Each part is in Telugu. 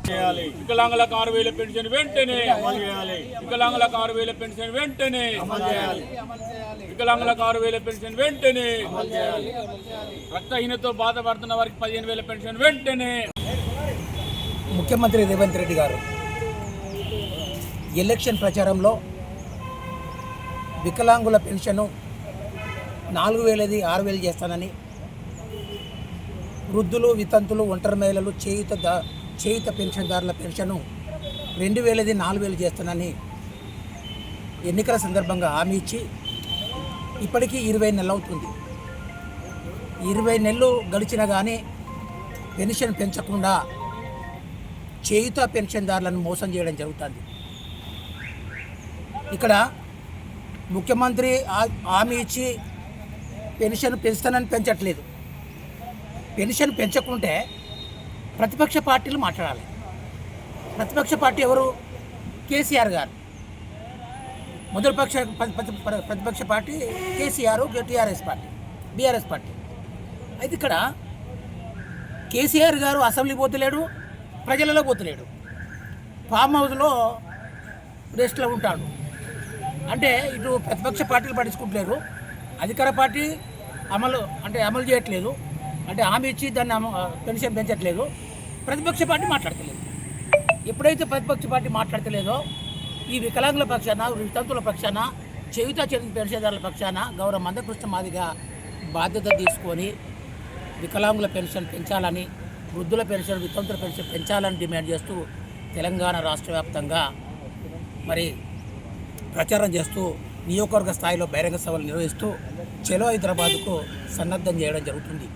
చేయాలి. వికలాంగులకు 6,000 పెన్షన్ వెంటనే అమలు చేయాలి. వికలాంగులకు 6,000 పెన్షన్ వెంటనే అమలు చేయాలి. వికలాంగులకు 6,000 పెన్షన్ వెంటనే అమలు చేయాలి. రక్తహీనతో బాధపడుతున్న వారికి 15,000 పెన్షన్ వెంటనే. ముఖ్యమంత్రి రేవంత్ రెడ్డి గారు ఎలక్షన్ ప్రచారంలో వికలాంగుల పెన్షను 4,000ది 6,000 చేస్తానని, వృద్ధులు, వితంతులు, ఒంటరి మహిళలు, చేయుత పెన్షన్దారుల పెన్షను 2,000ది 4,000 చేస్తానని ఎన్నికల సందర్భంగా హామీ ఇచ్చి ఇప్పటికీ 20 నెలలు అవుతుంది. 20 నెలలు గడిచినా కానీ పెన్షన్ పెంచకుండా చేయుత పెన్షన్దారులను మోసం చేయడం జరుగుతుంది. ఇక్కడ ముఖ్యమంత్రి హామీ ఇచ్చి పెన్షన్ పెంచుతానని పెంచట్లేదు. పెన్షన్ పెంచకుంటే ప్రతిపక్ష పార్టీలు మాట్లాడాలి. ప్రతిపక్ష పార్టీ ఎవరు? కేసీఆర్ గారు. మొదటి ప్రతిపక్ష party KCR, TRS party, BRS party. అయితే ఇక్కడ కేసీఆర్ గారు అసెంబ్లీ పోతలేడు, ప్రజలలో పోతలేడు, ఫామ్ హౌస్లో రెస్ట్లో ఉంటాడు. అంటే ఇటు ప్రతిపక్ష పార్టీలు పట్టించుకుంటలేరు, అధికార పార్టీ అమలు చేయట్లేదు, అంటే హామీ ఇచ్చి దాన్ని పెన్షన్ పెంచట్లేదు, ప్రతిపక్ష పార్టీ మాట్లాడతలేదు. ఎప్పుడైతే ప్రతిపక్ష పార్టీ మాట్లాడతలేదో ఈ వికలాంగుల పక్షాన, వితంతుల పక్షాన, చేయుత పెన్షన్దారుల పక్షాన గౌరవ మందకృష్ణ మాదిగా బాధ్యత తీసుకొని వికలాంగుల పెన్షన్ పెంచాలని, వృద్ధుల పెన్షన్, వితంతుల పెన్షన్ పెంచాలని డిమాండ్ చేస్తూ తెలంగాణ రాష్ట్ర వ్యాప్తంగా మరి ప్రచారం చేస్తూ నియోజకవర్గ స్థాయిలో బహిరంగ సభలు నిర్వహిస్తూ చలో హైదరాబాద్కు సన్నద్ధం చేయడం జరుగుతుంది.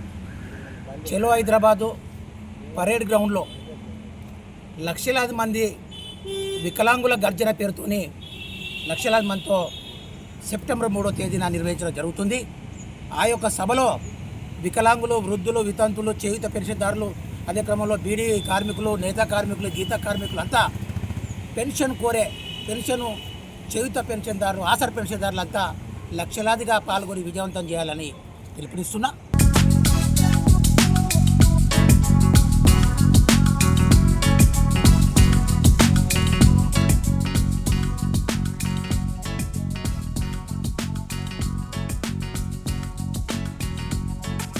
చలో హైదరాబాదు పరేడ్ గ్రౌండ్లో లక్షలాది మంది వికలాంగుల గర్జన పేరుతోని లక్షలాది మందితో సెప్టెంబర్ 3వ తేదీన నిర్వహించడం జరుగుతుంది. ఆ యొక్క సభలో వికలాంగులు, వృద్ధులు, వితంతులు, చేయుత పెన్షన్దారులు, అదే క్రమంలో బీడీ కార్మికులు, నేతా కార్మికులు, గీత కార్మికులు అంతా పెన్షను చేయుత పెన్షన్దారులు, ఆసర పెన్షన్దారులు అంతా లక్షలాదిగా పాల్గొని విజయవంతం చేయాలని పిలుపునిస్తున్నా.